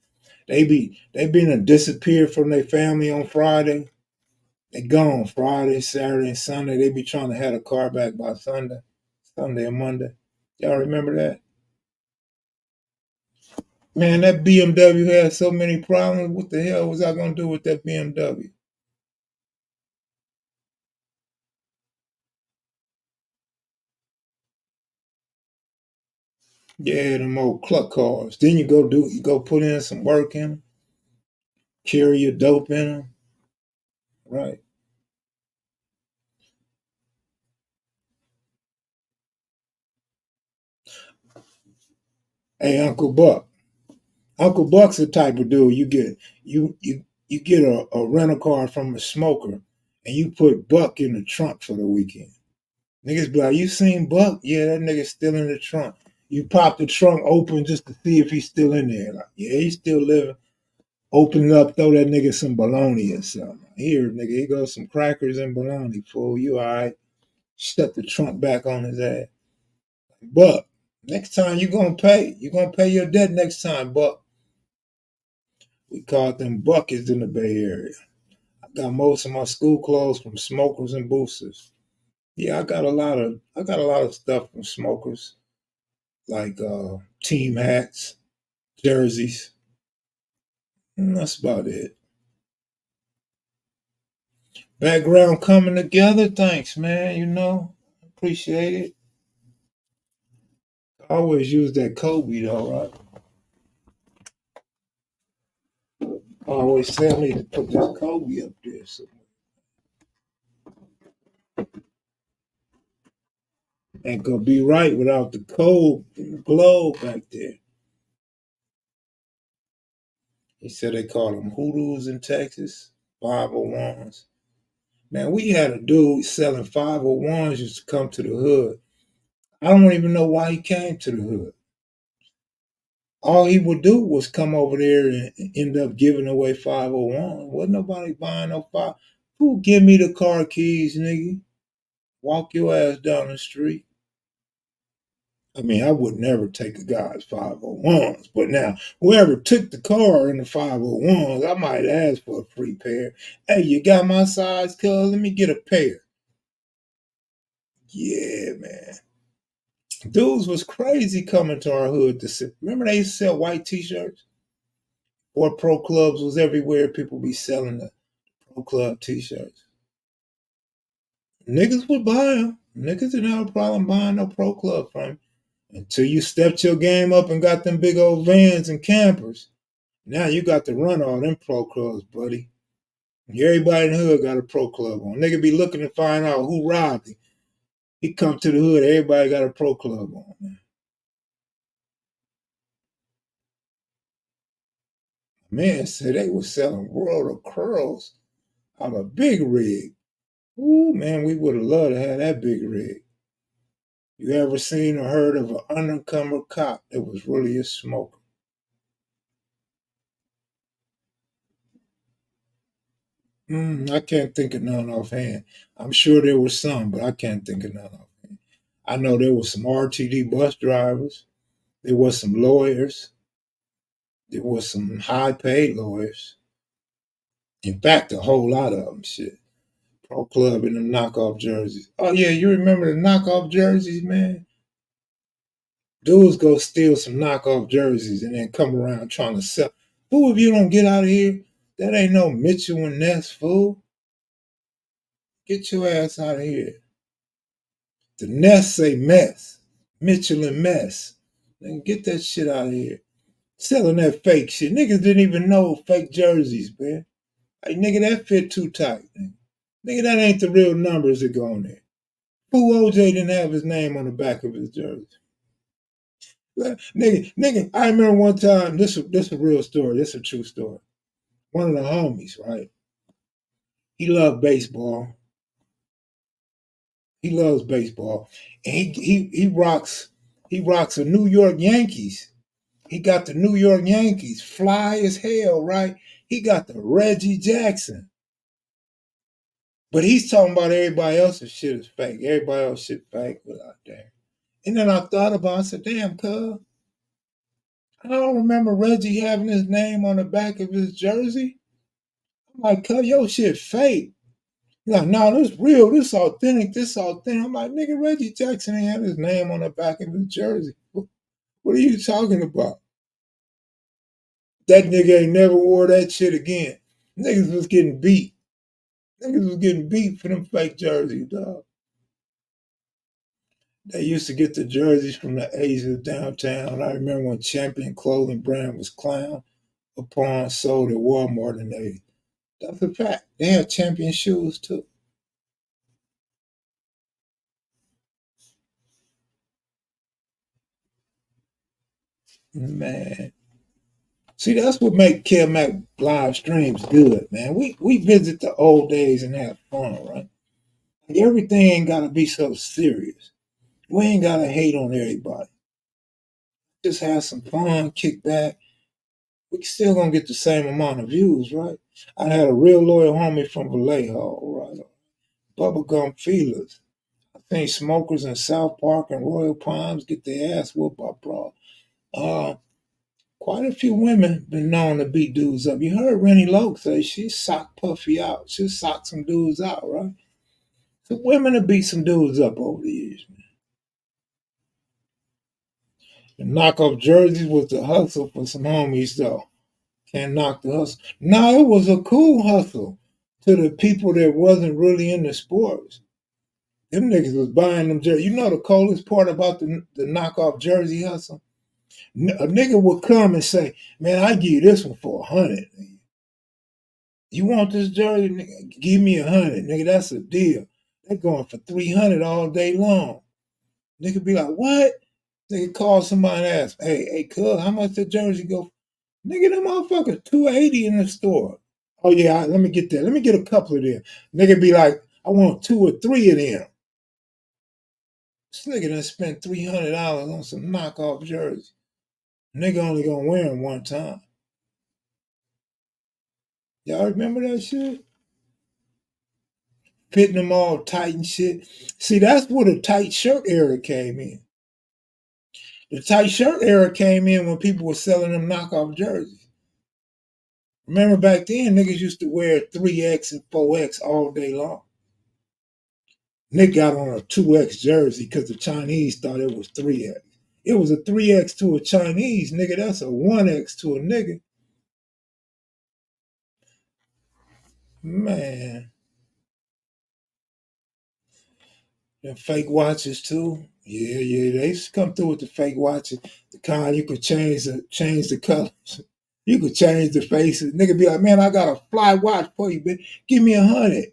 They been and disappeared from their family on Friday. They gone Friday, Saturday, and Sunday. They be trying to have a car back by Sunday or Monday. Y'all remember that? Man, that BMW had so many problems. What the hell was I gonna do with that BMW? Yeah, them old cluck cars. Then you go put in some work in them, carry your dope in them, right? Hey, Uncle Buck. Uncle Buck's the type of dude you get a rental car from a smoker and you put Buck in the trunk for the weekend. Niggas be like, you seen Buck? Yeah, that nigga's still in the trunk. You pop the trunk open just to see if he's still in there. Like, yeah, he's still living. Open it up, throw that nigga some bologna or something. Here, nigga, here goes some crackers and bologna, fool. You all right? Step the trunk back on his ass. Buck. Next time you're gonna pay. You're gonna pay your debt next time, Buck. We called them buckets in the Bay Area. I got most of my school clothes from smokers and boosters. Yeah, I got a lot of stuff from smokers, like team hats, jerseys. That's about it. Background coming together. Thanks, man. Appreciate it. I always use that Kobe though, right? I always say I need to put this Kobe up there. So ain't gonna be right without the code and the globe back there. He said they call them hoodoos in Texas, 501s. Man, we had a dude selling 501s used to come to the hood. I don't even know why he came to the hood. All he would do was come over there and end up giving away 501. Wasn't nobody buying no five. Who give me the car keys, nigga? Walk your ass down the street. I mean, I would never take a guy's 501s, but now whoever took the car in the 501s, I might ask for a free pair. Hey, you got my size, cuz? Let me get a pair. Yeah, man. Dudes was crazy coming to our hood to sell. Remember they used to sell white t-shirts? Or pro clubs was everywhere. People be selling the pro club t-shirts. Niggas would buy them. Niggas didn't have a problem buying no pro club from you until you stepped your game up and got them big old vans and campers. Now you got to run all them pro clubs, buddy. Everybody in the hood got a pro club on. Nigga be looking to find out who robbed him. He come to the hood, everybody got a pro club on, man. Man said they was selling World of Curls out of Big Rig. Ooh, man, we would have loved to have that Big Rig. You ever seen or heard of an undercover cop that was really a smoker? I can't think of none offhand. I'm sure there was some, but I can't think of none offhand. I know there was some RTD bus drivers. There was some lawyers. There was some high paid lawyers. In fact, a whole lot of them. Shit. Pro Club and them knockoff jerseys. Oh yeah, you remember the knockoff jerseys, man? Dudes go steal some knockoff jerseys and then come around trying to sell. Fool, if you don't get out of here, that ain't no Mitchell and Ness, fool. Get your ass out of here. The Ness say mess. Mitchell and Mess. Then get that shit out of here. Selling that fake shit. Niggas didn't even know fake jerseys, man. Hey, nigga, that fit too tight. Nigga, that ain't the real numbers that go on there. Fool OJ didn't have his name on the back of his jersey. Nigga, I remember one time, this a real story, this a true story. One of the homies, right? He loved baseball. He loves baseball. And he rocks a New York Yankees. He got the New York Yankees, fly as hell, right? He got the Reggie Jackson. But he's talking about everybody else's shit is fake. Everybody else's shit fake without there. And then I thought about it, I said, damn, cuz, I don't remember Reggie having his name on the back of his jersey. I'm like, cuz, your shit fake. He's like, no, this real, this authentic, this authentic. I'm like, nigga, Reggie Jackson ain't had his name on the back of his jersey. What are you talking about? That nigga ain't never wore that shit again. Niggas was getting beat. Niggas was getting beat for them fake jerseys, dog. They used to get the jerseys from the Aces downtown. I remember when Champion clothing brand was clown upon sold at Walmart in the 80s. That's a fact. They had Champion shoes too. Man. See, that's what make Kel Mac live streams good, man. We visit the old days and have fun, right? Like everything ain't gotta be so serious. We ain't gotta hate on everybody. Just have some fun, kick back. We still gonna get the same amount of views, right? I had a real loyal homie from Vallejo, right? Bubblegum Feelers. Seen smokers in South Park and Royal Palms get their ass whooped by bra. Uh, Quite a few women been known to beat dudes up. You heard Rennie Loke say she socked Puffy out. She socked some dudes out, right? So women have beat some dudes up over the years. The knockoff jerseys was the hustle for some homies, though. Can't knock the hustle. No, it was a cool hustle to the people that wasn't really into sports. Them niggas was buying them jerseys. You know the coolest part about the knockoff jersey hustle? A nigga would come and say, man, I give you this one for 100. You want this jersey? Nigga, give me 100. Nigga, that's a deal. They going for 300 all day long. Nigga be like, what? Nigga call somebody and ask, hey, cuz, how much the jersey go? Nigga, them motherfuckers 280 in the store. Oh yeah, let me get that. Let me get a couple of them. Nigga be like, I want 2 or 3 of them. This nigga done spent $300 on some knockoff jerseys. Nigga only gonna wear them one time. Y'all remember that shit? Fitting them all tight and shit. See, that's where the tight shirt era came in. The tight shirt era came in when people were selling them knockoff jerseys. Remember back then, niggas used to wear 3X and 4X all day long. Nick got on a 2X jersey because the Chinese thought it was 3X. It was a 3X to a Chinese, nigga. That's a 1X to a nigga. Man. Them fake watches too. Yeah, they used to come through with the fake watches. The kind you could change the colors. You could change the faces. Nigga be like, man, I got a fly watch for you, bitch. Give me 100.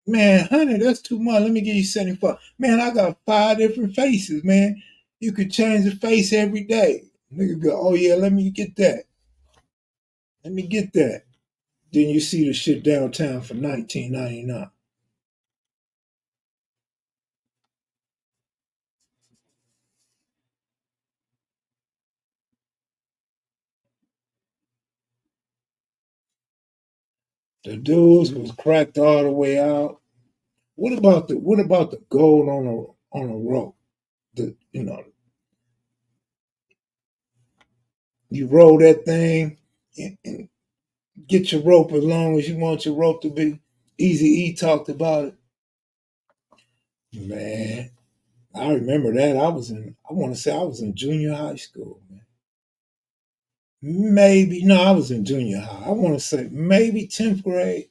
Man, 100, that's too much. Let me give you 75. Man, I got 5 different faces, man. You could change the face every day. Nigga be like, oh yeah, let me get that. Let me get that. Then you see the shit downtown for $19.99. The dudes was cracked all the way out. What about the gold on a rope? You roll that thing and get your rope as long as you want your rope to be. Easy E talked about it. Man, I remember that. I want to say I was in junior high school, man. Maybe, no, I was in junior high. I want to say maybe 10th grade.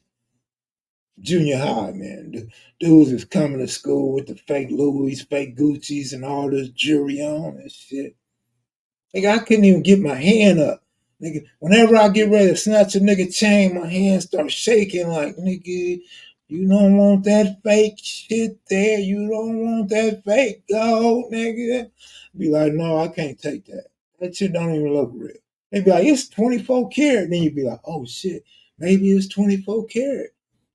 Junior high, man. The dudes is coming to school with the fake Louis, fake Gucci's, and all this jewelry on and shit. Nigga, I couldn't even get my hand up. Nigga, whenever I get ready to snatch a nigga chain, my hand starts shaking like, nigga, you don't want that fake shit there. You don't want that fake gold, nigga. Be like, no, I can't take that. That shit don't even look real. They be like, it's 24 karat. Then you be like, oh shit, maybe it's 24 karat.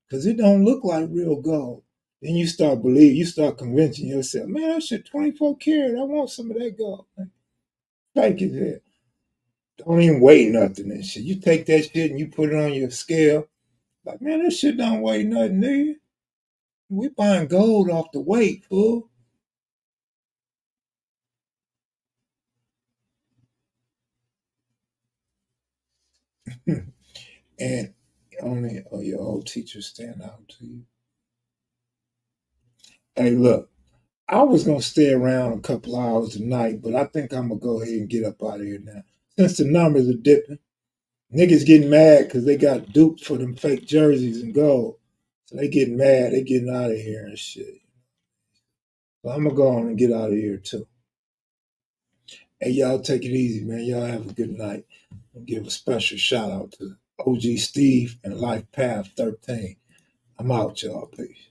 Because it don't look like real gold. Then you start believing, you start convincing yourself, man, that shit 24 karat. I want some of that gold. Man. Fake it there. Don't even weigh nothing and shit. You take that shit and you put it on your scale. Like, man, this shit don't weigh nothing, nigga. We buying gold off the weight, fool. And only your old teachers stand out to you. Hey, look, I was gonna stay around a couple hours tonight, but I think I'm gonna go ahead and get up out of here now. Since the numbers are dipping, niggas getting mad because they got duped for them fake jerseys and gold. So they getting mad, they getting out of here and shit. So I'm gonna go on and get out of here too. Hey, y'all take it easy, man. Y'all have a good night. I'll give a special shout out to OG Steve and Life Path 13. I'm out, y'all. Peace.